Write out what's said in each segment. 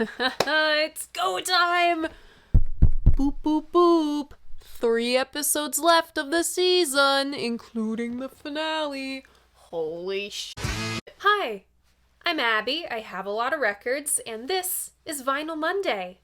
It's go time! Boop, boop, boop. 3 episodes left of the season, including the finale. Holy shit. Hi, I'm Abby, I have a lot of records, and this is Vinyl Monday.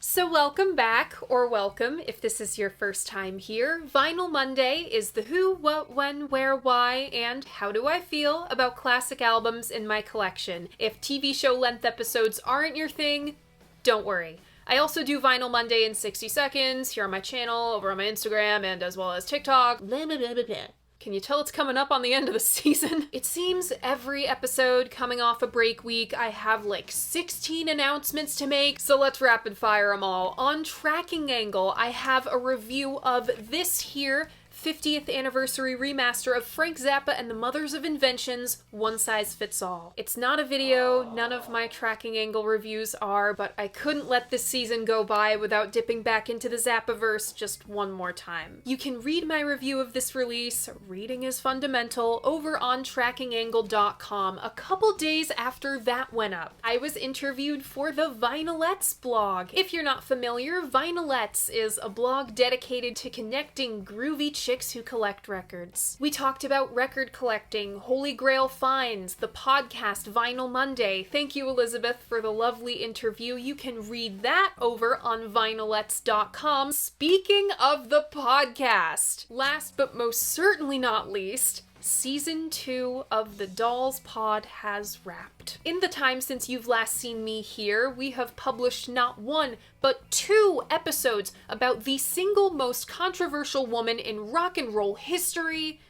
So welcome back, or welcome if this is your first time here. Vinyl Monday is the who, what, when, where, why, and how do I feel about classic albums in my collection. If TV show length episodes aren't your thing, don't worry. I also do Vinyl Monday in 60 seconds here on my channel, over on my Instagram, and as well as TikTok. Blah, blah, blah, blah, blah. Can you tell it's coming up on the end of the season? It seems every episode coming off a break week, I have like 16 announcements to make, so let's rapid fire them all. On Tracking Angle, I have a review of this here 50th anniversary remaster of Frank Zappa and the Mothers of Inventions, One Size Fits All. It's not a video, none of my Tracking Angle reviews are, but I couldn't let this season go by without dipping back into the Zappaverse just one more time. You can read my review of this release, reading is fundamental, over on trackingangle.com a couple days after that went up. I was interviewed for the Vinylettes blog. If you're not familiar, Vinylettes is a blog dedicated to connecting groovy chicks who collect records. We talked about record collecting, Holy Grail finds, the podcast Vinyl Monday. Thank you, Elizabeth, for the lovely interview. You can read that over on vinylettes.com. Speaking of the podcast, last but most certainly not least, Season 2 of the Dolls Pod has wrapped. In the time since you've last seen me here, we have published not one, but 2 episodes about the single most controversial woman in rock and roll history.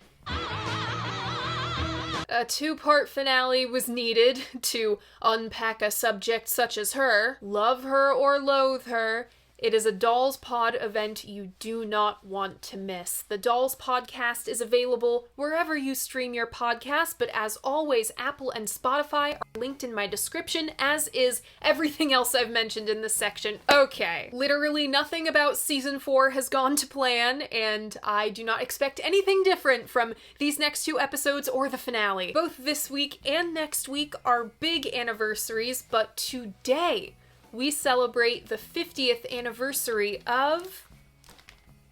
A 2-part finale was needed to unpack a subject such as her. Love her or loathe her, it is a Dolls Pod event you do not want to miss. The Dolls Podcast is available wherever you stream your podcast, but as always, Apple and Spotify are linked in my description, as is everything else I've mentioned in this section. Okay, literally nothing about Season 4 has gone to plan, and I do not expect anything different from these next 2 episodes or the finale. Both this week and next week are big anniversaries, but today we celebrate the 50th anniversary of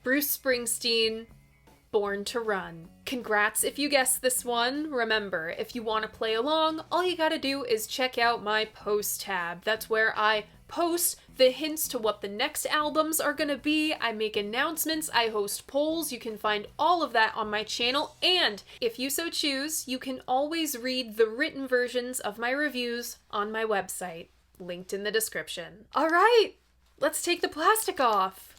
Bruce Springsteen, Born to Run. Congrats if you guessed this one. Remember, if you want to play along, all you gotta do is check out my post tab. That's where I post the hints to what the next albums are gonna be. I make announcements, I host polls. You can find all of that on my channel, and if you so choose, you can always read the written versions of my reviews on my website. Linked in the description. Alright, let's take the plastic off.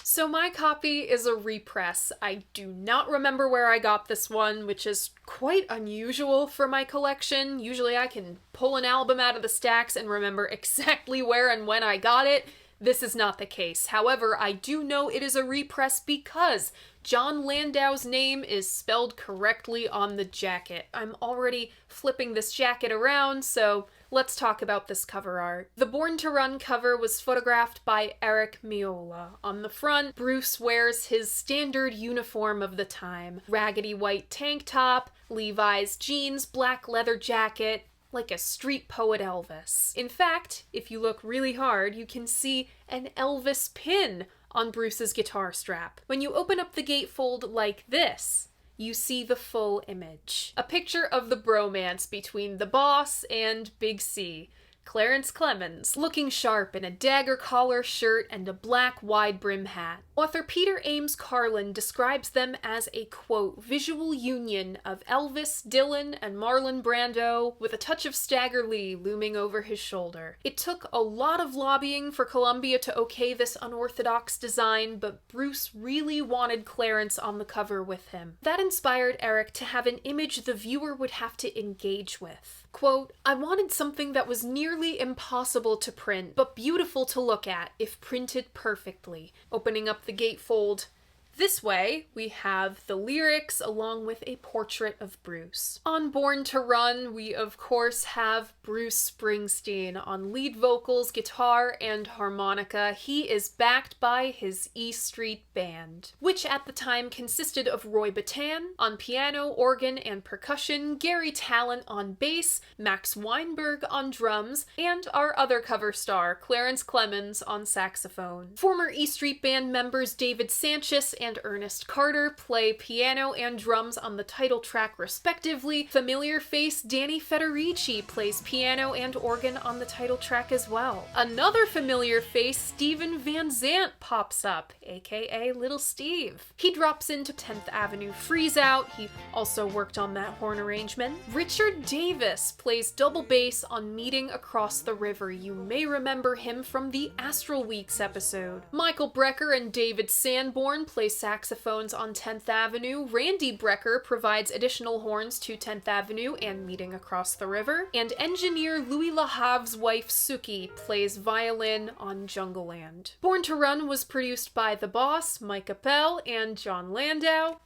So my copy is a repress. I do not remember where I got this one, which is quite unusual for my collection. Usually I can pull an album out of the stacks and remember exactly where and when I got it. This is not the case. However, I do know it is a repress because John Landau's name is spelled correctly on the jacket. I'm already flipping this jacket around, so let's talk about this cover art. The Born to Run cover was photographed by Eric Miola. On the front, Bruce wears his standard uniform of the time. Raggedy white tank top, Levi's jeans, black leather jacket, like a street poet Elvis. In fact, if you look really hard, you can see an Elvis pin on Bruce's guitar strap. When you open up the gatefold like this, you see the full image. A picture of the bromance between the boss and Big C, Clarence Clemens, looking sharp in a dagger collar shirt and a black wide brim hat. Author Peter Ames Carlin describes them as a, quote, visual union of Elvis, Dylan, and Marlon Brando, with a touch of Stagger Lee looming over his shoulder. It took a lot of lobbying for Columbia to okay this unorthodox design, but Bruce really wanted Clarence on the cover with him. That inspired Eric to have an image the viewer would have to engage with. Quote, I wanted something that was nearly impossible to print, but beautiful to look at if printed perfectly. Opening up the gatefold this way, we have the lyrics along with a portrait of Bruce. On Born to Run, we of course have Bruce Springsteen on lead vocals, guitar, and harmonica. He is backed by his E Street Band, which at the time consisted of Roy Battan on piano, organ, and percussion, Gary Talent on bass, Max Weinberg on drums, and our other cover star, Clarence Clemens, on saxophone. Former E Street Band members David Sanchez and Ernest Carter play piano and drums on the title track respectively. Familiar face Danny Federici plays piano and organ on the title track as well. Another familiar face, Steven Van Zandt, pops up, aka Little Steve. He drops into 10th Avenue Freeze Out. He also worked on that horn arrangement. Richard Davis plays double bass on Meeting Across the River. You may remember him from the Astral Weeks episode. Michael Brecker and David Sanborn play saxophones on 10th Avenue. Randy Brecker provides additional horns to 10th Avenue and Meeting Across the River. And engineer Louis LaHave's wife Suki plays violin on Jungleland. Born to Run was produced by The Boss, Mike Appel, and John Landau.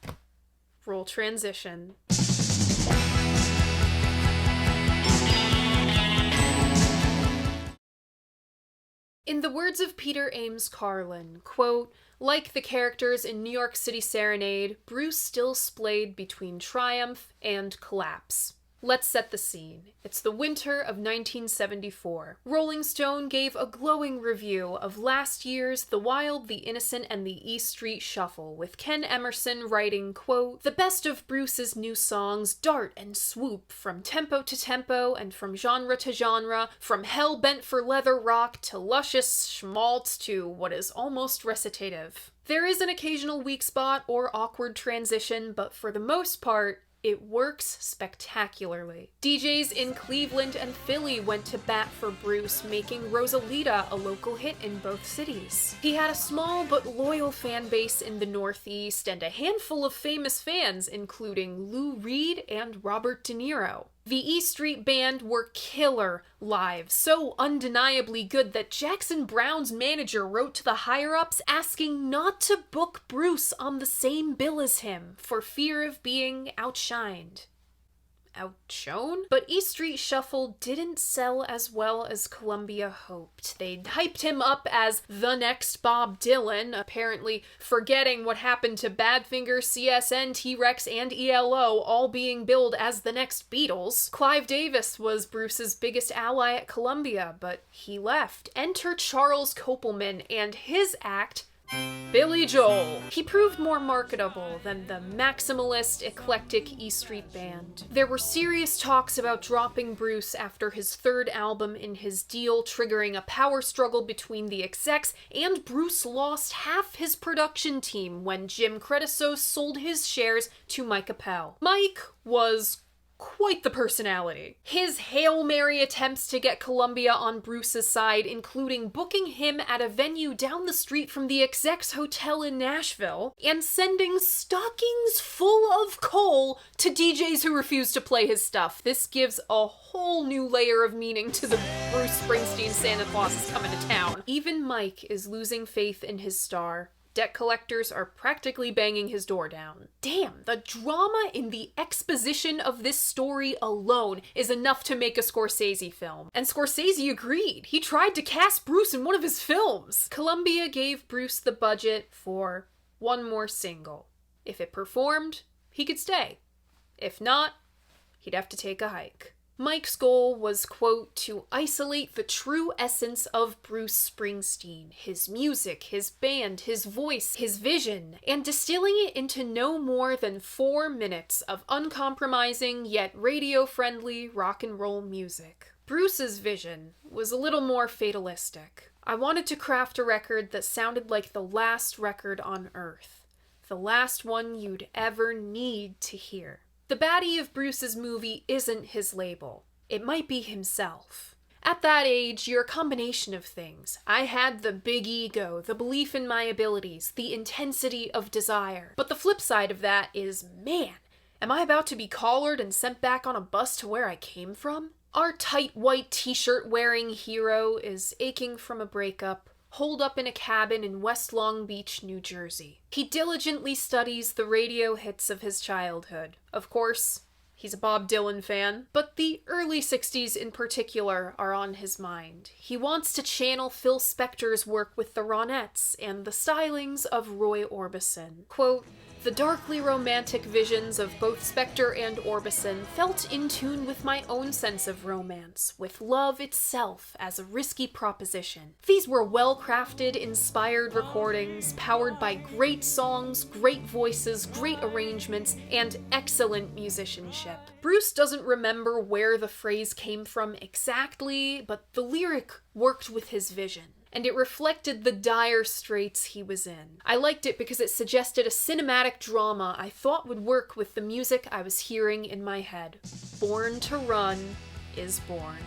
Roll transition. In the words of Peter Ames Carlin, quote, "Like the characters in New York City Serenade, Bruce still splayed between triumph and collapse." Let's set the scene. It's the winter of 1974. Rolling Stone gave a glowing review of last year's The Wild, the Innocent, and the E Street Shuffle, with Ken Emerson writing, quote, "The best of Bruce's new songs dart and swoop from tempo to tempo and from genre to genre, from hell-bent for leather rock to luscious schmaltz to what is almost recitative. There is an occasional weak spot or awkward transition, but for the most part, it works spectacularly." DJs in Cleveland and Philly went to bat for Bruce, making Rosalita a local hit in both cities. He had a small but loyal fan base in the Northeast and a handful of famous fans, including Lou Reed and Robert De Niro. The E Street Band were killer live, so undeniably good that Jackson Browne's manager wrote to the higher-ups asking not to book Bruce on the same bill as him for fear of being outshined. Outshone? But E Street Shuffle didn't sell as well as Columbia hoped. They hyped him up as the next Bob Dylan, apparently forgetting what happened to Badfinger, CSN, T-Rex, and ELO, all being billed as the next Beatles. Clive Davis was Bruce's biggest ally at Columbia, but he left. Enter Charles Kopelman and his act, Billy Joel. He proved more marketable than the maximalist, eclectic E Street Band. There were serious talks about dropping Bruce after his third album in his deal, triggering a power struggle between the execs, and Bruce lost half his production team when Jim Credisos sold his shares to Mike Appel. Mike was quite the personality. His Hail Mary attempts to get Columbia on Bruce's side, including booking him at a venue down the street from the exec's hotel in Nashville, and sending stockings full of coal to DJs who refuse to play his stuff. This gives a whole new layer of meaning to the Bruce Springsteen Santa Claus is coming to town. Even Mike is losing faith in his star. Debt collectors are practically banging his door down. Damn, the drama in the exposition of this story alone is enough to make a Scorsese film. And Scorsese agreed. He tried to cast Bruce in one of his films. Columbia gave Bruce the budget for one more single. If it performed, he could stay. If not, he'd have to take a hike. Mike's goal was, quote, to isolate the true essence of Bruce Springsteen, his music, his band, his voice, his vision, and distilling it into no more than 4 minutes of uncompromising yet radio-friendly rock and roll music. Bruce's vision was a little more fatalistic. I wanted to craft a record that sounded like the last record on Earth, the last one you'd ever need to hear. The baddie of Bruce's movie isn't his label. It might be himself. At that age, you're a combination of things. I had the big ego, the belief in my abilities, the intensity of desire. But the flip side of that is, man, am I about to be collared and sent back on a bus to where I came from? Our tight white t-shirt wearing hero is aching from a breakup, holed up in a cabin in West Long Beach, New Jersey. He diligently studies the radio hits of his childhood. Of course, He's a Bob Dylan fan, but the early 60s in particular are on his mind. He wants to channel Phil Spector's work with the Ronettes and the stylings of Roy Orbison. Quote, "The darkly romantic visions of both Spector and Orbison felt in tune with my own sense of romance, with love itself as a risky proposition. These were well-crafted, inspired recordings, powered by great songs, great voices, great arrangements, and excellent musicianship." Bruce doesn't remember where the phrase came from exactly, but the lyric worked with his vision, and it reflected the dire straits he was in. I liked it because it suggested a cinematic drama I thought would work with the music I was hearing in my head. Born to Run is born.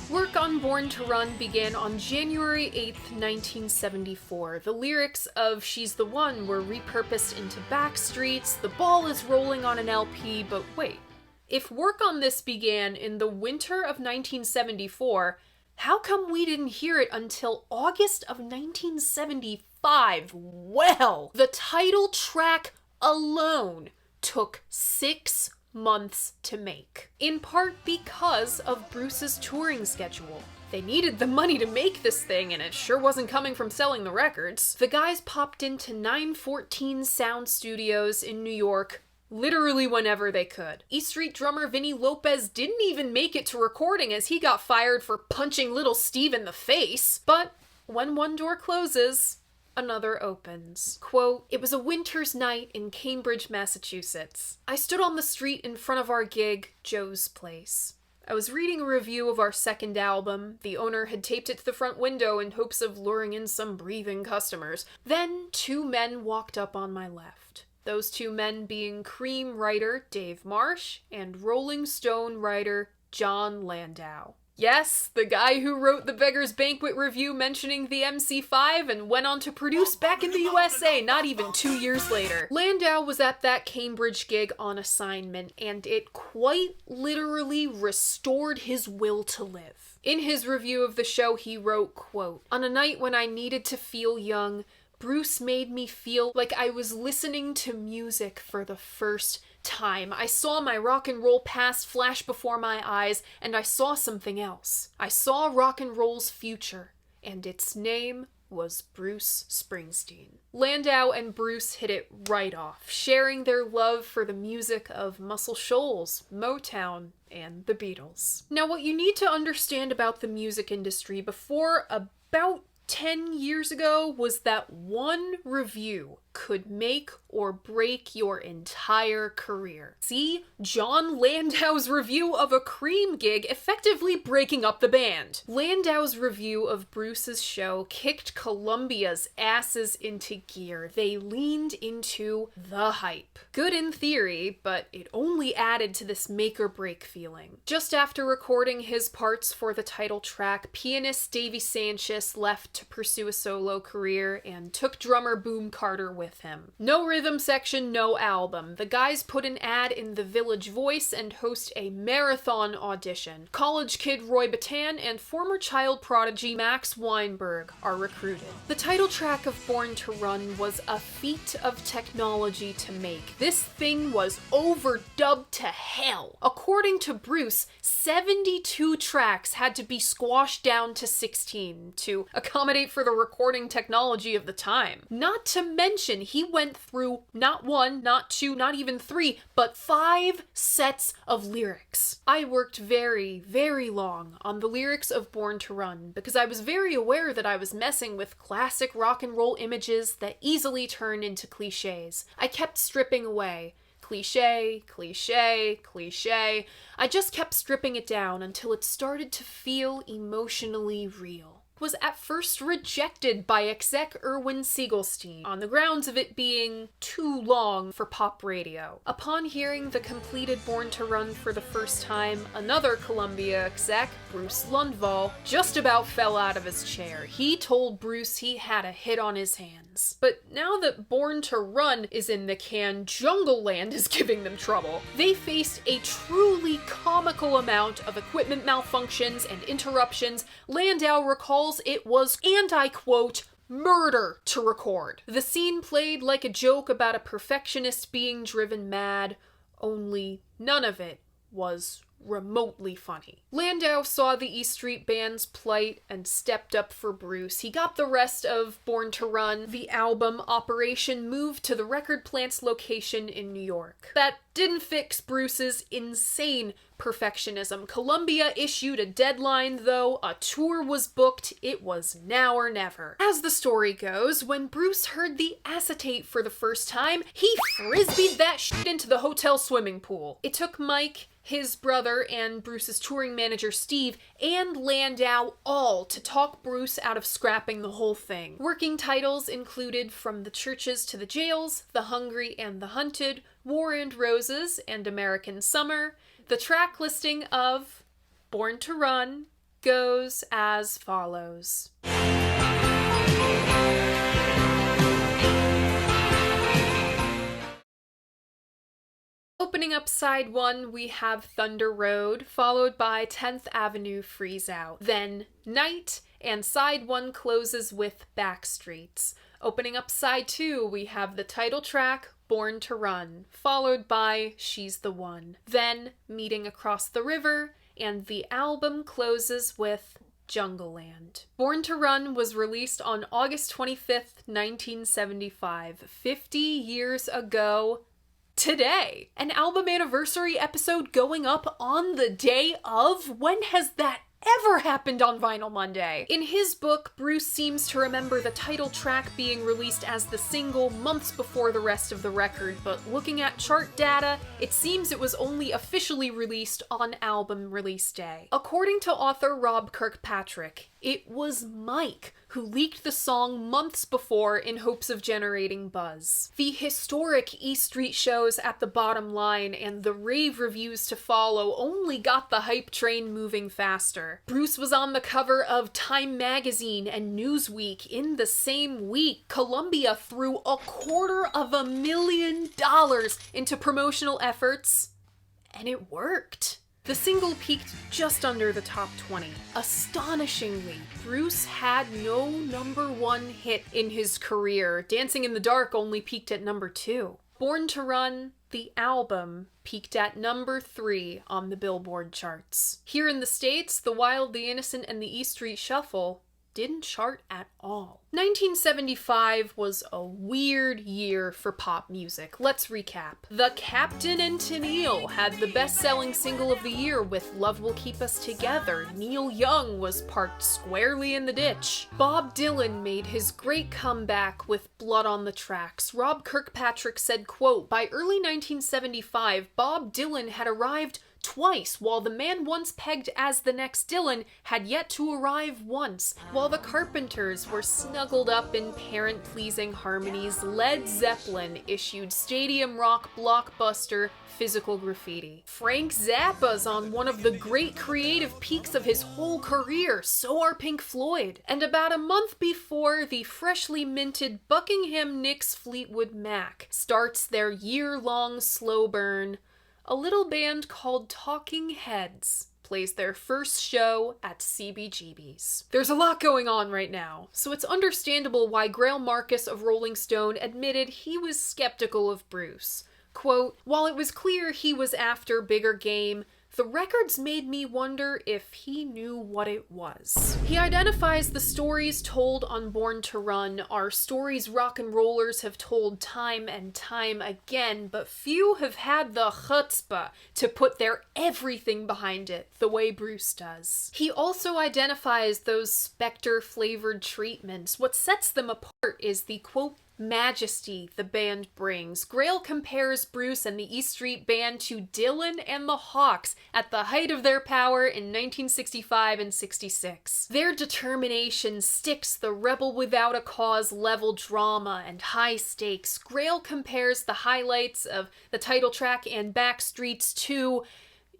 Work on Born to Run began on January 8th, 1974. The lyrics of She's the One were repurposed into Backstreets, The Ball is Rolling on an LP, but wait. If work on this began in the winter of 1974, how come we didn't hear it until August of 1975? Well, the title track alone took 6 months to make, in part because of Bruce's touring schedule. They needed the money to make this thing, and it sure wasn't coming from selling the records. The guys popped into 914 Sound Studios in New York literally whenever they could. East Street drummer Vinny Lopez didn't even make it to recording as he got fired for punching little Steve in the face. But when one door closes, another opens. Quote, "It was a winter's night in Cambridge, Massachusetts. I stood on the street in front of our gig, Joe's Place. I was reading a review of our second album. The owner had taped it to the front window in hopes of luring in some breathing customers. Then 2 men walked up on my left. Those 2 men being Cream writer Dave Marsh and Rolling Stone writer John Landau. Yes, the guy who wrote the Beggar's Banquet review mentioning the MC5 and went on to produce Back in the USA not even 2 years later. Landau was at that Cambridge gig on assignment, and it quite literally restored his will to live. In his review of the show, he wrote, quote, "On a night when I needed to feel young, Bruce made me feel like I was listening to music for the first time. I saw my rock and roll past flash before my eyes, and I saw something else. I saw rock and roll's future, and its name was Bruce Springsteen." Landau and Bruce hit it right off, sharing their love for the music of Muscle Shoals, Motown, and the Beatles. Now, what you need to understand about the music industry before about 10 years ago was that one review could make or break your entire career. See, John Landau's review of a Cream gig effectively breaking up the band. Landau's review of Bruce's show kicked Columbia's asses into gear. They leaned into the hype. Good in theory, but it only added to this make or break feeling. Just after recording his parts for the title track, pianist Davy Sanchez left to pursue a solo career and took drummer Boom Carter with him. No rhythm section, no album. The guys put an ad in the Village Voice and host a marathon audition. College kid Roy Batan and former child prodigy Max Weinberg are recruited. The title track of Born to Run was a feat of technology to make. This thing was overdubbed to hell. According to Bruce, 72 tracks had to be squashed down to 16 to accommodate for the recording technology of the time. Not to mention, he went through not 1, not 2, not even 3, but 5 sets of lyrics. I worked very, very long on the lyrics of Born to Run because I was very aware that I was messing with classic rock and roll images that easily turn into cliches. I kept stripping away. Cliche, cliche, cliche. I just kept stripping it down until it started to feel emotionally real. Was at first rejected by exec Erwin Siegelstein on the grounds of it being too long for pop radio. Upon hearing the completed Born to Run for the first time, another Columbia exec, Bruce Lundvall, just about fell out of his chair. He told Bruce he had a hit on his hands. But now that Born to Run is in the can, Jungle Land is giving them trouble. They faced a truly comical amount of equipment malfunctions and interruptions. Landau recalls it was, and I quote, murder to record. The scene played like a joke about a perfectionist being driven mad, only none of it was remotely funny. Landau saw the E Street Band's plight and stepped up for Bruce. He got the rest of Born to Run, the album Operation, moved to the record plant's location in New York. That didn't fix Bruce's insane perfectionism. Columbia issued a deadline, though. A tour was booked. It was now or never. As the story goes, when Bruce heard the acetate for the first time, he frisbeed that shit into the hotel swimming pool. It took Mike, his brother, and Bruce's touring manager Steve, and Landau all to talk Bruce out of scrapping the whole thing. Working titles included From the Churches to the Jails, The Hungry and the Hunted, War and Roses, and American Summer. The track listing of Born to Run goes as follows. Opening up side 1, we have Thunder Road, followed by 10th Avenue Freeze Out. Then Night, and side 1 closes with Backstreets. Opening up side 2, we have the title track, Born to Run, followed by She's the One. Then Meeting Across the River, and the album closes with Jungleland. Born to Run was released on August 25th, 1975, 50 years ago today. An album anniversary episode going up on the day of? When has that ever happened on Vinyl Monday? In his book, Bruce seems to remember the title track being released as the single months before the rest of the record, but looking at chart data, it seems it was only officially released on album release day. According to author Rob Kirkpatrick, it was Mike who leaked the song months before in hopes of generating buzz. The historic E Street shows at the bottom line and the rave reviews to follow only got the hype train moving faster. Bruce was on the cover of Time magazine and Newsweek in the same week. Columbia threw $250,000 into promotional efforts, and it worked. The single peaked just under the top 20. Astonishingly, Bruce had no #1 hit in his career. Dancing in the Dark only peaked at #2. Born to Run, the album, peaked at #3 on the Billboard charts. Here in the States, The Wild, the Innocent, and the E Street Shuffle didn't chart at all. 1975 was a weird year for pop music. Let's recap. The Captain and Tennille had the best-selling single of the year with Love Will Keep Us Together. Neil Young was parked squarely in the ditch. Bob Dylan made his great comeback with Blood on the Tracks. Rob Kirkpatrick said, quote, "By early 1975, Bob Dylan had arrived twice, while the man once pegged as the next Dylan had yet to arrive once. While the Carpenters were snuggled up in parent-pleasing harmonies, Led Zeppelin issued stadium rock blockbuster Physical Graffiti. Frank Zappa's on one of the great creative peaks of his whole career, so are Pink Floyd. And about a month before, the freshly minted Buckingham Nicks Fleetwood Mac starts their year-long slow burn. A little band called Talking Heads plays their first show at CBGB's. There's a lot going on right now, so it's understandable why Grail Marcus of Rolling Stone admitted he was skeptical of Bruce. Quote, "While it was clear he was after bigger game, the records made me wonder if he knew what it was." He identifies the stories told on Born to Run are stories rock and rollers have told time and time again, but few have had the chutzpah to put their everything behind it the way Bruce does. He also identifies those Spectre-flavored treatments. What sets them apart is the, quote, majesty the band brings. Grail compares Bruce and the E Street Band to Dylan and the Hawks at the height of their power in 1965 and 66. Their determination sticks the rebel without a cause level drama and high stakes. Grail compares the highlights of the title track and Backstreets to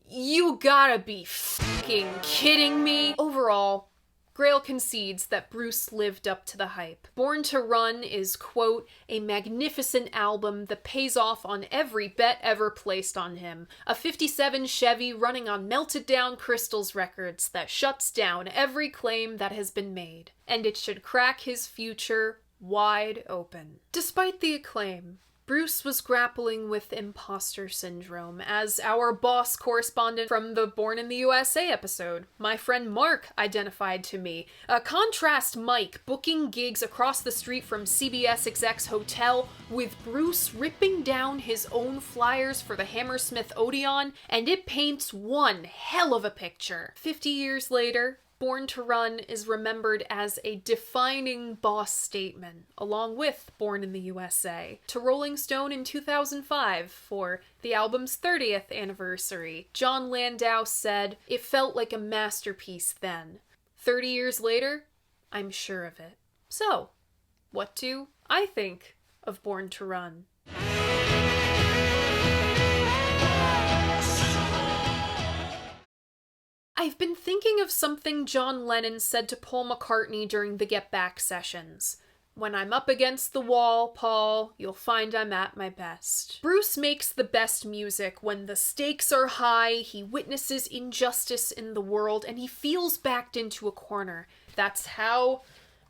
"You gotta be fucking kidding me." Overall, Grail concedes that Bruce lived up to the hype. Born to Run is, quote, "a magnificent album that pays off on every bet ever placed on him. A 57 Chevy running on melted down Crystals records that shuts down every claim that has been made. And it should crack his future wide open." Despite the acclaim, Bruce was grappling with imposter syndrome, as our boss correspondent from the Born in the USA episode, my friend Mark, identified to me. Contrast Mike booking gigs across the street from CBS exec's hotel with Bruce ripping down his own flyers for the Hammersmith Odeon, and it paints one hell of a picture. 50 years later, Born to Run is remembered as a defining boss statement, along with Born in the USA, to Rolling Stone in 2005 for the album's 30th anniversary. John Landau said, "It felt like a masterpiece then. 30 years later, I'm sure of it." So, what do I think of Born to Run? I've been thinking of something John Lennon said to Paul McCartney during the Get Back sessions. "When I'm up against the wall, Paul, you'll find I'm at my best." Bruce makes the best music when the stakes are high, he witnesses injustice in the world, and he feels backed into a corner. That's how...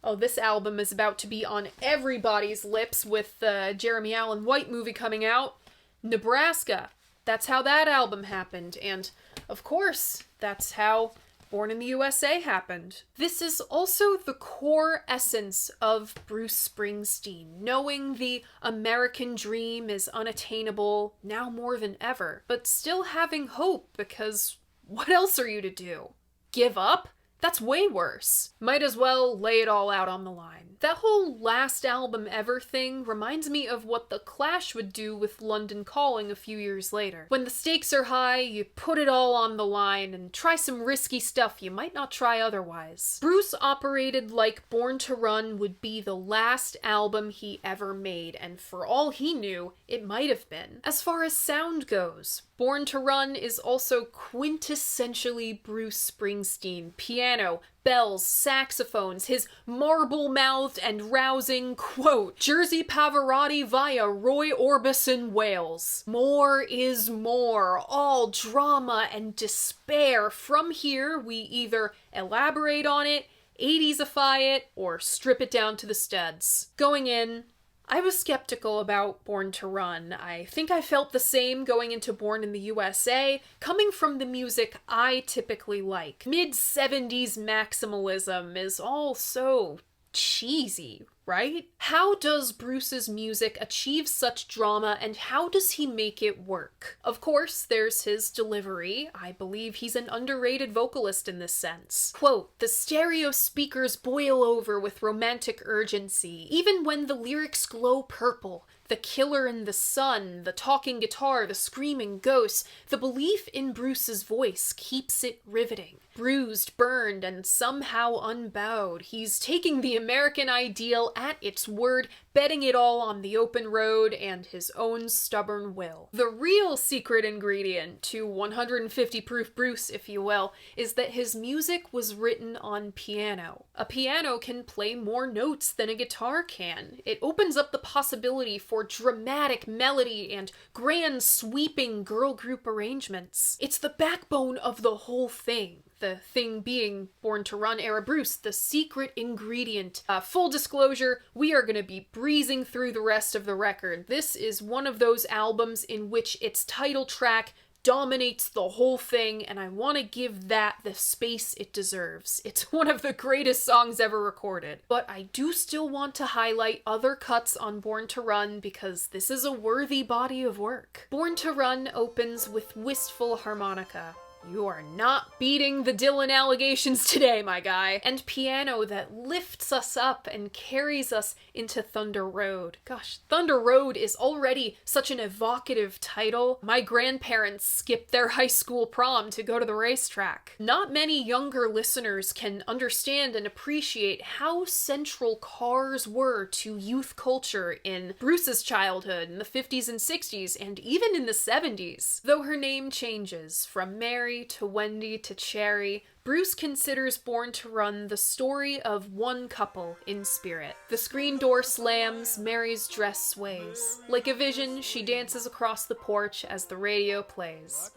Oh, this album is about to be on everybody's lips with the Jeremy Allen White movie coming out. Nebraska. That's how that album happened, and of course, that's how Born in the USA happened. This is also the core essence of Bruce Springsteen, knowing the American dream is unattainable now more than ever, but still having hope, because what else are you to do? Give up? That's way worse. Might as well lay it all out on the line. That whole last album ever thing reminds me of what The Clash would do with London Calling a few years later. When the stakes are high, you put it all on the line and try some risky stuff you might not try otherwise. Bruce operated like Born to Run would be the last album he ever made, and for all he knew, it might have been. As far as sound goes, Born to Run is also quintessentially Bruce Springsteen. Piano, bells, saxophones, his marble-mouthed and rousing quote, "Jersey Pavarotti via Roy Orbison wails. More is more, all drama and despair. From here, we either elaborate on it, 80s-ify it, or strip it down to the studs." Going in, I was skeptical about Born to Run. I think I felt the same going into Born in the USA, coming from the music I typically like. Mid-70s maximalism is all so cheesy, right? How does Bruce's music achieve such drama, and how does he make it work? Of course, there's his delivery. I believe he's an underrated vocalist in this sense. Quote, "The stereo speakers boil over with romantic urgency, even when the lyrics glow purple. The killer in the sun, the talking guitar, the screaming ghosts, the belief in Bruce's voice keeps it riveting. Bruised, burned, and somehow unbowed, he's taking the American ideal at its word, betting it all on the open road and his own stubborn will." The real secret ingredient to 150 proof Bruce, if you will, is that his music was written on piano. A piano can play more notes than a guitar can. It opens up the possibility for dramatic melody and grand sweeping girl group arrangements. It's the backbone of the whole thing. The thing being Born to Run era Bruce, the secret ingredient. Full disclosure, we are going to be breezing through the rest of the record. This is one of those albums in which its title track dominates the whole thing, and I want to give that the space it deserves. It's one of the greatest songs ever recorded. But I do still want to highlight other cuts on Born to Run because this is a worthy body of work. Born to Run opens with Wistful Harmonica. You are not beating the Dylan allegations today, my guy. And piano that lifts us up and carries us into Thunder Road. Gosh, Thunder Road is already such an evocative title. My grandparents skipped their high school prom to go to the racetrack. Not many younger listeners can understand and appreciate how central cars were to youth culture in Bruce's childhood in the 50s and 60s, and even in the 70s. Though her name changes from Mary to Wendy to Cherry, Bruce considers Born to Run the story of one couple in spirit. The screen door slams, Mary's dress sways. Like a vision, she dances across the porch as the radio plays.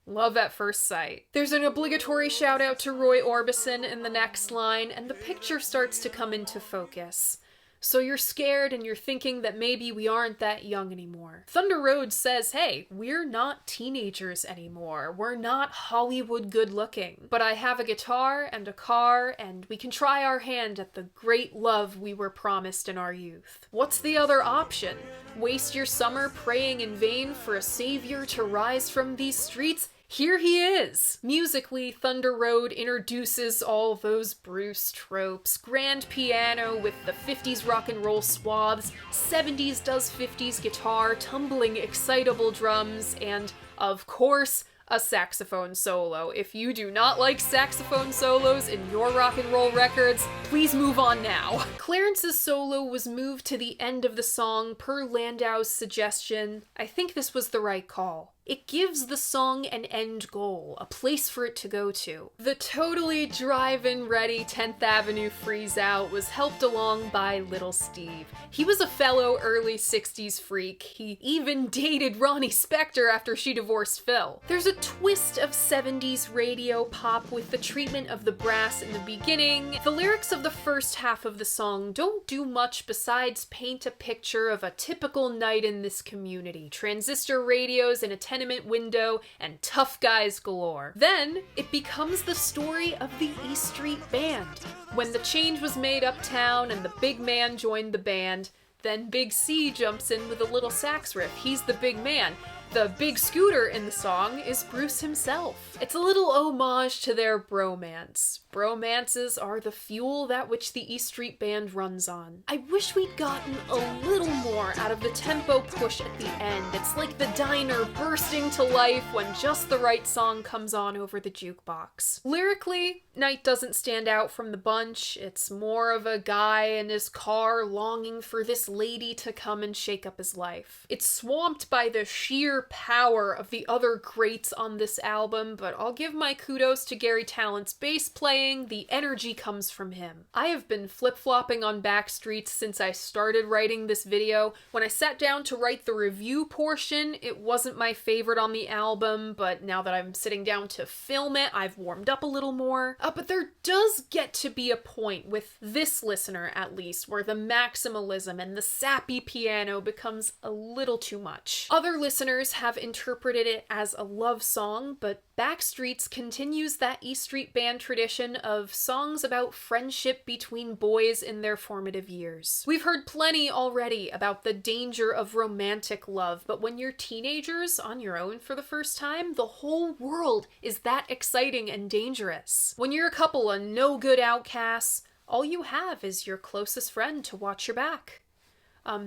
Love at first sight. There's an obligatory shout out to Roy Orbison in the next line, and the picture starts to come into focus. So you're scared and you're thinking that maybe we aren't that young anymore. Thunder Road says, hey, we're not teenagers anymore. We're not Hollywood good looking. But I have a guitar and a car, and we can try our hand at the great love we were promised in our youth. What's the other option? Waste your summer praying in vain for a savior to rise from these streets? Here he is! Musically, Thunder Road introduces all those Bruce tropes. Grand piano with the 50s rock and roll swaths, 70s does 50s guitar, tumbling excitable drums, and, of course, a saxophone solo. If you do not like saxophone solos in your rock and roll records, please move on now. Clarence's solo was moved to the end of the song per Landau's suggestion. I think this was the right call. It gives the song an end goal, a place for it to go to. The totally drive-in ready 10th Avenue freeze out was helped along by Little Steve. He was a fellow early 60s freak. He even dated Ronnie Spector after she divorced Phil. There's a twist of 70s radio pop with the treatment of the brass in the beginning. The lyrics of the first half of the song don't do much besides paint a picture of a typical night in this community. Transistor radios in a tenement window, and tough guys galore. Then, it becomes the story of the E Street Band. When the change was made uptown and the big man joined the band, then Big C jumps in with a little sax riff. He's the big man. The big scooter in the song is Bruce himself. It's a little homage to their bromance. Bromances are the fuel that which the E Street Band runs on. I wish we'd gotten a little more out of the tempo push at the end. It's like the diner bursting to life when just the right song comes on over the jukebox. Lyrically, Night doesn't stand out from the bunch. It's more of a guy in his car longing for this lady to come and shake up his life. It's swamped by the sheer power of the other greats on this album, but I'll give my kudos to Gary Tallent's bass playing. The energy comes from him. I have been flip-flopping on Backstreets since I started writing this video. When I sat down to write the review portion, it wasn't my favorite on the album, but now that I'm sitting down to film it, I've warmed up a little more. But there does get to be a point, with this listener at least, where the maximalism and the sappy piano becomes a little too much. Other listeners have interpreted it as a love song, but Backstreets continues that E Street Band tradition of songs about friendship between boys in their formative years. We've heard plenty already about the danger of romantic love, but when you're teenagers on your own for the first time, the whole world is that exciting and dangerous. When you're a couple of no-good outcasts, all you have is your closest friend to watch your back.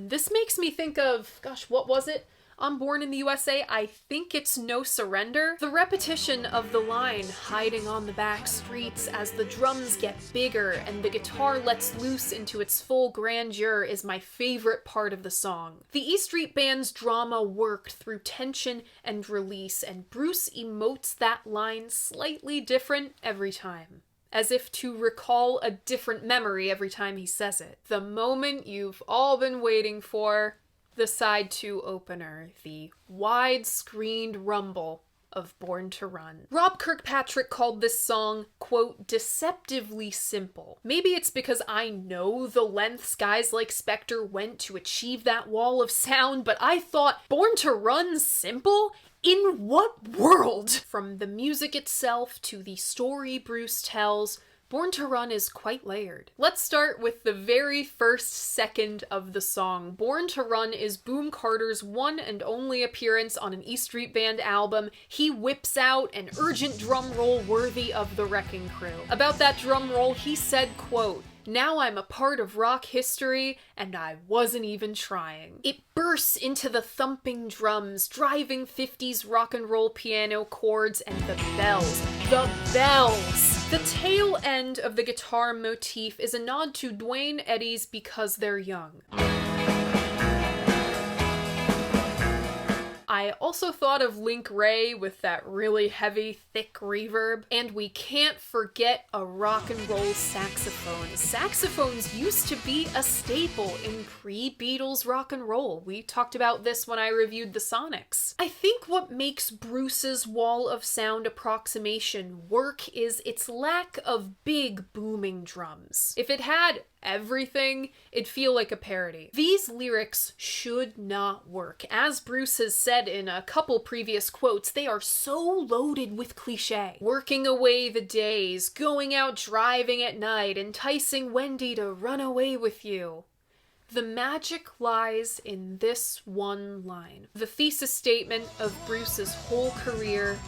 This makes me think of, gosh, what was it? On Born in the USA, I think it's No Surrender. The repetition of the line, hiding on the back streets as the drums get bigger and the guitar lets loose into its full grandeur, is my favorite part of the song. The E Street Band's drama worked through tension and release, and Bruce emotes that line slightly different every time, as if to recall a different memory every time he says it. The moment you've all been waiting for. The side 2 opener, the wide-screened rumble of Born to Run. Rob Kirkpatrick called this song, quote, deceptively simple. Maybe it's because I know the lengths guys like Spector went to achieve that wall of sound, but I thought, Born to Run simple? In what world? From the music itself to the story Bruce tells, Born to Run is quite layered. Let's start with the very first second of the song. Born to Run is Boom Carter's one and only appearance on an E Street Band album. He whips out an urgent drum roll worthy of the Wrecking Crew. About that drum roll, he said, quote, "Now I'm a part of rock history, and I wasn't even trying." It bursts into the thumping drums, driving 50s rock and roll piano chords, and the bells. The bells! The tail end of the guitar motif is a nod to Duane Eddy's Because They're Young. I also thought of Link Wray with that really heavy, thick reverb, and we can't forget a rock and roll saxophone. Saxophones used to be a staple in pre-Beatles rock and roll. We talked about this when I reviewed the Sonics. I think what makes Bruce's wall of sound approximation work is its lack of big booming drums. If it had everything, it'd feel like a parody. These lyrics should not work. As Bruce has said in a couple previous quotes, they are so loaded with cliche. Working away the days, going out driving at night, enticing Wendy to run away with you. The magic lies in this one line. The thesis statement of Bruce's whole career: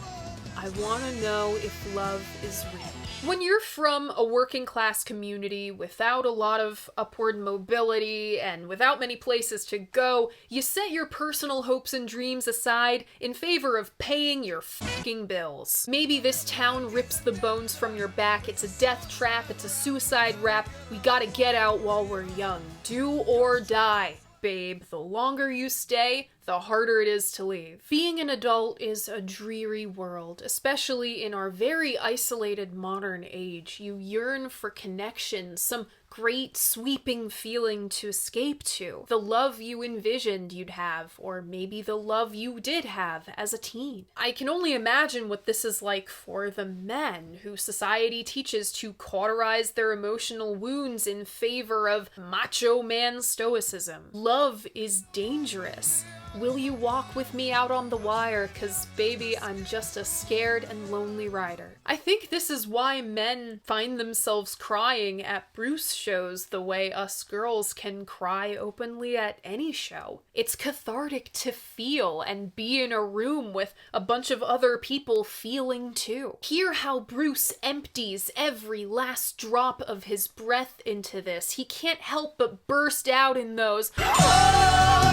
I want to know if love is real. When you're from a working class community without a lot of upward mobility and without many places to go, you set your personal hopes and dreams aside in favor of paying your fucking bills. Maybe this town rips the bones from your back, it's a death trap, it's a suicide rap, we gotta get out while we're young. Do or die, babe. The longer you stay, the harder it is to leave. Being an adult is a dreary world, especially in our very isolated modern age. You yearn for connection, some great sweeping feeling to escape to. The love you envisioned you'd have, or maybe the love you did have as a teen. I can only imagine what this is like for the men who society teaches to cauterize their emotional wounds in favor of macho man stoicism. Love is dangerous. Will you walk with me out on the wire? 'Cause baby, I'm just a scared and lonely rider. I think this is why men find themselves crying at Bruce shows the way us girls can cry openly at any show. It's cathartic to feel and be in a room with a bunch of other people feeling too. Hear how Bruce empties every last drop of his breath into this. He can't help but burst out in those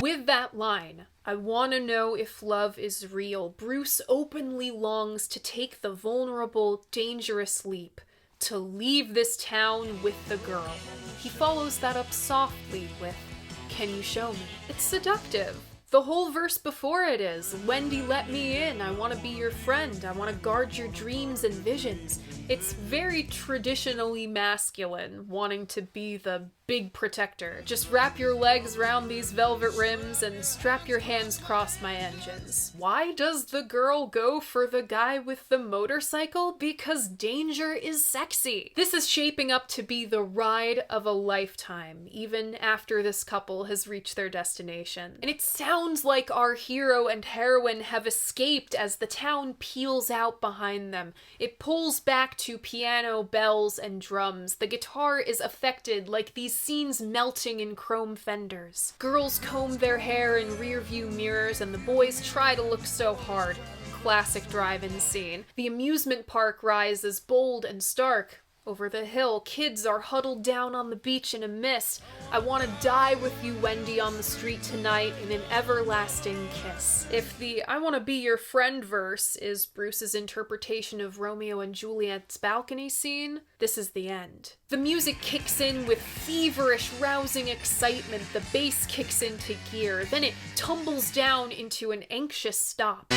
with that line. I want to know if love is real. Bruce openly longs to take the vulnerable, dangerous leap, to leave this town with the girl. He follows that up softly with, can you show me? It's seductive. The whole verse before it is, Wendy, let me in, I want to be your friend, I want to guard your dreams and visions. It's very traditionally masculine, wanting to be the big protector. Just wrap your legs around these velvet rims and strap your hands across my engines. Why does the girl go for the guy with the motorcycle? Because danger is sexy. This is shaping up to be the ride of a lifetime, even after this couple has reached their destination. And it sounds like our hero and heroine have escaped as the town peels out behind them. It pulls back to piano, bells, and drums. The guitar is affected like these scenes melting in chrome fenders. Girls comb their hair in rearview mirrors and the boys try to look so hard. Classic drive-in scene. The amusement park rises bold and stark. Over the hill, kids are huddled down on the beach in a mist. I want to die with you, Wendy, on the street tonight in an everlasting kiss. If the I want to be your friend verse is Bruce's interpretation of Romeo and Juliet's balcony scene, this is the end. The music kicks in with feverish, rousing excitement. The bass kicks into gear. Then it tumbles down into an anxious stop.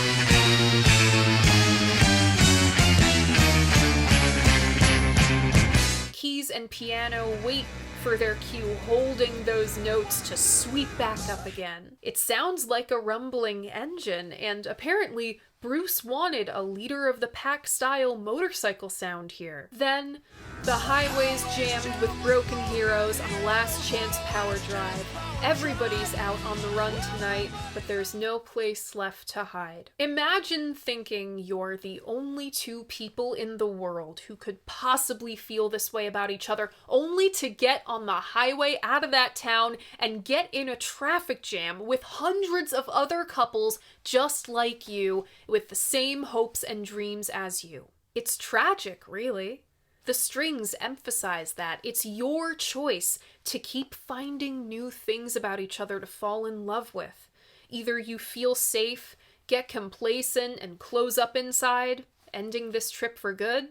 Keys and piano wait for their cue, holding those notes to sweep back up again. It sounds like a rumbling engine, and apparently Bruce wanted a leader-of-the-pack style motorcycle sound here. Then, the highway's jammed with broken heroes on a last-chance power drive. Everybody's out on the run tonight, but there's no place left to hide. Imagine thinking you're the only two people in the world who could possibly feel this way about each other, only to get on the highway out of that town and get in a traffic jam with hundreds of other couples just like you, with the same hopes and dreams as you. It's tragic, really. The strings emphasize that. It's your choice to keep finding new things about each other to fall in love with. Either you feel safe, get complacent, and close up inside, ending this trip for good,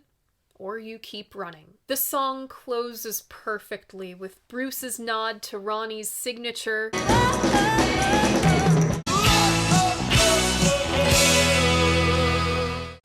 or you keep running. The song closes perfectly with Bruce's nod to Ronnie's signature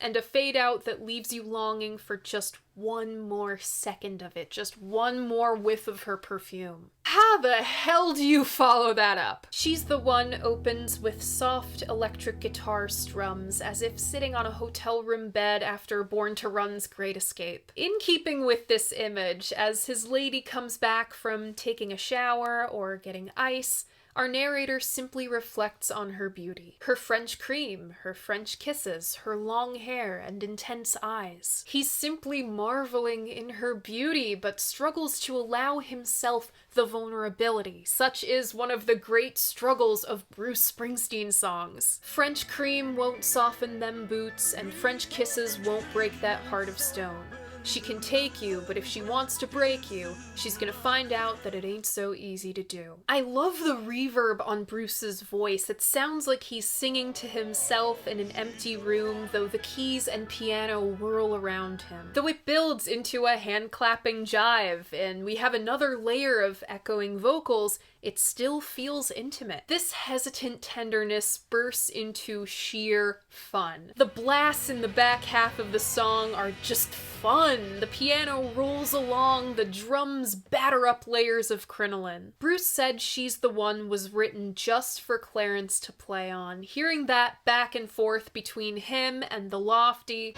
and a fade out that leaves you longing for just one more second of it, just one more whiff of her perfume. How the hell do you follow that up? She's the One opens with soft electric guitar strums, as if sitting on a hotel room bed after Born to Run's Great Escape. In keeping with this image, as his lady comes back from taking a shower or getting ice, our narrator simply reflects on her beauty. Her French cream, her French kisses, her long hair and intense eyes. He's simply marveling in her beauty, but struggles to allow himself the vulnerability. Such is one of the great struggles of Bruce Springsteen songs. French cream won't soften them boots, and French kisses won't break that heart of stone. She can take you, but if she wants to break you, she's gonna find out that it ain't so easy to do. I love the reverb on Bruce's voice. It sounds like he's singing to himself in an empty room, though the keys and piano whirl around him. Though it builds into a hand-clapping jive, and we have another layer of echoing vocals, it still feels intimate. This hesitant tenderness bursts into sheer fun. The blasts in the back half of the song are just fun. The piano rolls along, the drums batter up layers of crinoline. Bruce said She's the One was written just for Clarence to play on. Hearing that back and forth between him and the lofty,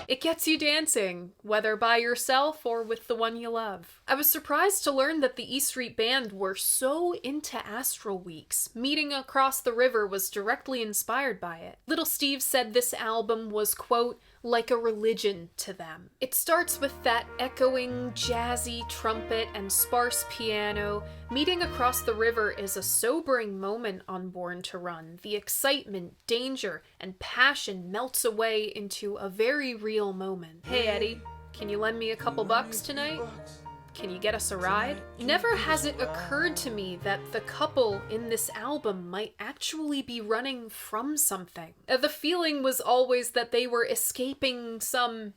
it gets you dancing, whether by yourself or with the one you love. I was surprised to learn that the E Street Band were so into Astral Weeks. Meeting Across the River was directly inspired by it. Little Steve said this album was, quote, like a religion to them. It starts with that echoing, jazzy trumpet and sparse piano. Meeting Across the River is a sobering moment on Born to Run. The excitement, danger, and passion melts away into a very real moment. Hey Eddie, can you lend me a couple bucks tonight? Can you get us a ride? Never has it occurred to me that the couple in this album might actually be running from something. The feeling was always that they were escaping some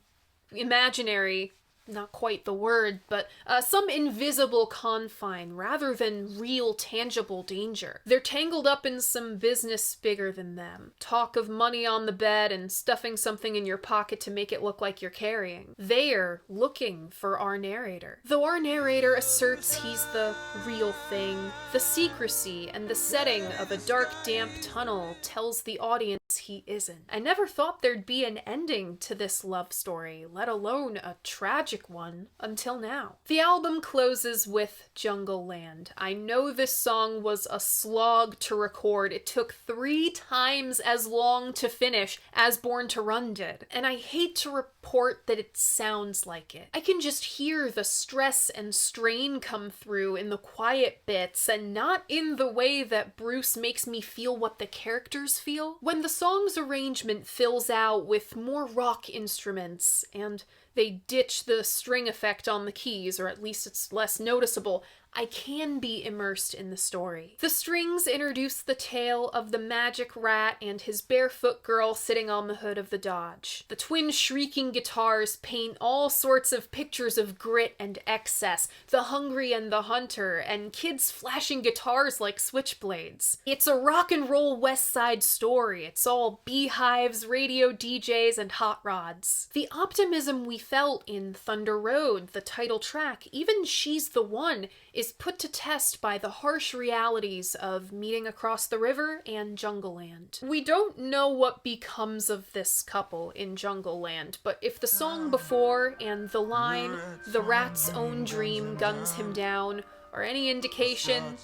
imaginary, not quite the word, but some invisible confine rather than real tangible danger. They're tangled up in some business bigger than them. Talk of money on the bed and stuffing something in your pocket to make it look like you're carrying. They're looking for our narrator. Though our narrator asserts he's the real thing, the secrecy and the setting of a dark, damp tunnel tells the audience he isn't. I never thought there'd be an ending to this love story, let alone a tragic one, until now. The album closes with Jungle Land. I know this song was a slog to record. It took 3 times as long to finish as Born to Run did. And I hate to report that it sounds like it. I can just hear the stress and strain come through in the quiet bits, and not in the way that Bruce makes me feel what the characters feel. When the song's arrangement fills out with more rock instruments, and they ditch the string effect on the keys, or at least it's less noticeable, I can be immersed in the story. The strings introduce the tale of the magic rat and his barefoot girl sitting on the hood of the Dodge. The twin shrieking guitars paint all sorts of pictures of grit and excess, the hungry and the hunter, and kids flashing guitars like switchblades. It's a rock and roll West Side story. It's all beehives, radio DJs, and hot rods. The optimism we felt in Thunder Road, the title track, even She's the One, is put to test by the harsh realities of Meeting Across the River and Jungle Land. We don't know what becomes of this couple in Jungle Land, but if the song before and the line, "The rat's own dream guns him down," are any indication,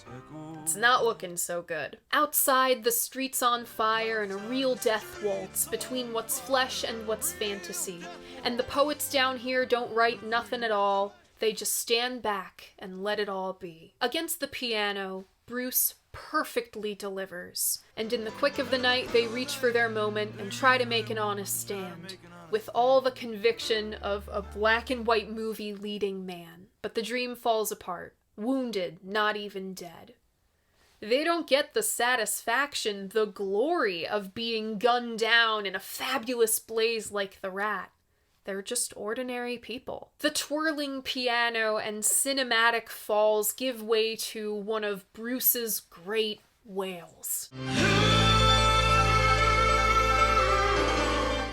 it's not looking so good. Outside, the street's on fire and a real death waltz between what's flesh and what's fantasy. And the poets down here don't write nothing at all. They just stand back and let it all be. Against the piano, Bruce perfectly delivers. And in the quick of the night, they reach for their moment and try to make an honest stand, with all the conviction of a black and white movie leading man. But the dream falls apart, wounded, not even dead. They don't get the satisfaction, the glory of being gunned down in a fabulous blaze like the rat. They're just ordinary people. The twirling piano and cinematic falls give way to one of Bruce's great wails.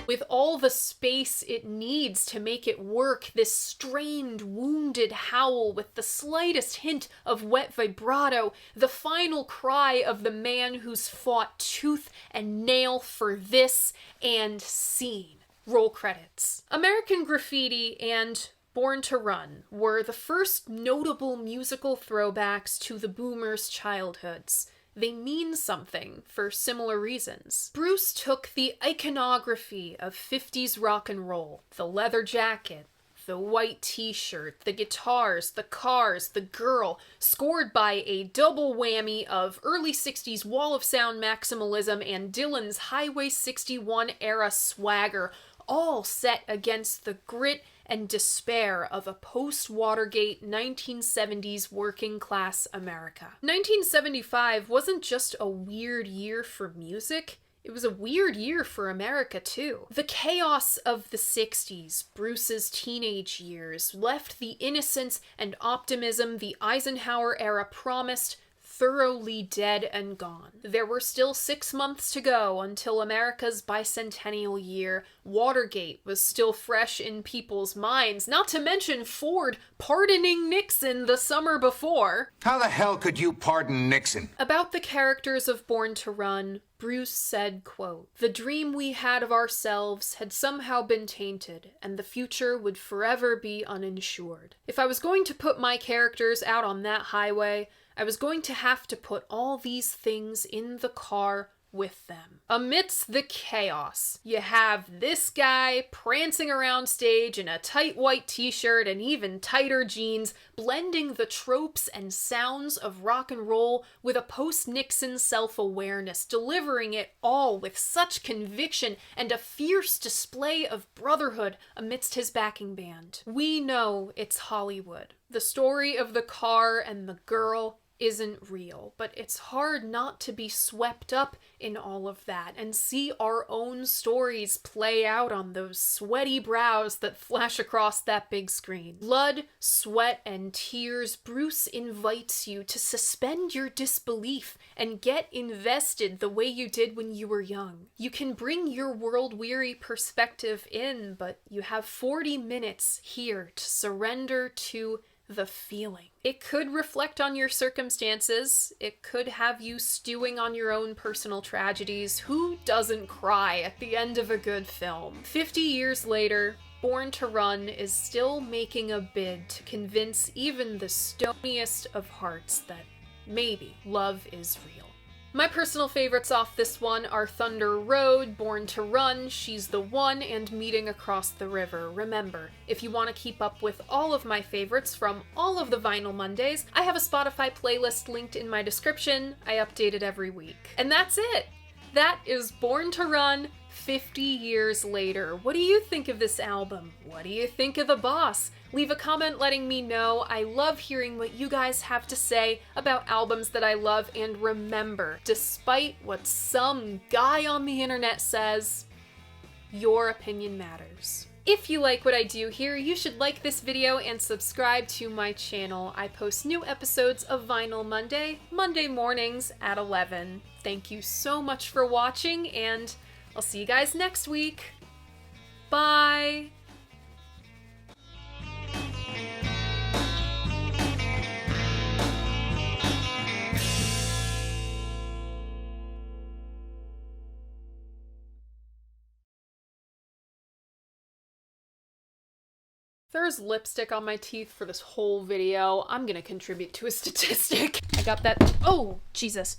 with all the space it needs to make it work, this strained, wounded howl with the slightest hint of wet vibrato, the final cry of the man who's fought tooth and nail for this, and scene. Roll credits. American Graffiti and Born to Run were the first notable musical throwbacks to the boomers' childhoods. They mean something for similar reasons. Bruce took the iconography of 50s rock and roll, the leather jacket, the white t-shirt, the guitars, the cars, the girl, scored by a double whammy of early 60s wall of sound maximalism and Dylan's Highway 61 era swagger, all set against the grit and despair of a post-Watergate 1970s working-class America. 1975 wasn't just a weird year for music, it was a weird year for America, too. The chaos of the 60s, Bruce's teenage years, left the innocence and optimism the Eisenhower era promised thoroughly dead and gone. There were still 6 months to go until America's bicentennial year. Watergate was still fresh in people's minds, not to mention Ford pardoning Nixon the summer before. How the hell could you pardon Nixon? About the characters of Born to Run, Bruce said, quote, "The dream we had of ourselves had somehow been tainted, and the future would forever be uninsured. If I was going to put my characters out on that highway, I was going to have to put all these things in the car with them." Amidst the chaos, you have this guy prancing around stage in a tight white t-shirt and even tighter jeans, blending the tropes and sounds of rock and roll with a post-Nixon self-awareness, delivering it all with such conviction and a fierce display of brotherhood amidst his backing band. We know it's Hollywood. The story of the car and the girl isn't real, but it's hard not to be swept up in all of that and see our own stories play out on those sweaty brows that flash across that big screen. Blood, sweat, and tears, Bruce invites you to suspend your disbelief and get invested the way you did when you were young. You can bring your world-weary perspective in, but you have 40 minutes here to surrender to the feeling. It could reflect on your circumstances. It could have you stewing on your own personal tragedies. Who doesn't cry at the end of a good film? 50 years later, Born to Run is still making a bid to convince even the stoniest of hearts that maybe love is real. My personal favorites off this one are Thunder Road, Born to Run, She's the One, and Meeting Across the River. Remember, if you want to keep up with all of my favorites from all of the Vinyl Mondays, I have a Spotify playlist linked in my description. I update it every week. And that's it! That is Born to Run 50 years later. What do you think of this album? What do you think of the boss? Leave a comment letting me know. I love hearing what you guys have to say about albums that I love, and remember, despite what some guy on the internet says, your opinion matters. If you like what I do here, you should like this video and subscribe to my channel. I post new episodes of Vinyl Monday, Monday mornings at 11. Thank you so much for watching, and I'll see you guys next week. Bye! There's lipstick on my teeth for this whole video. I'm gonna contribute to a statistic. I got that. Oh, Jesus.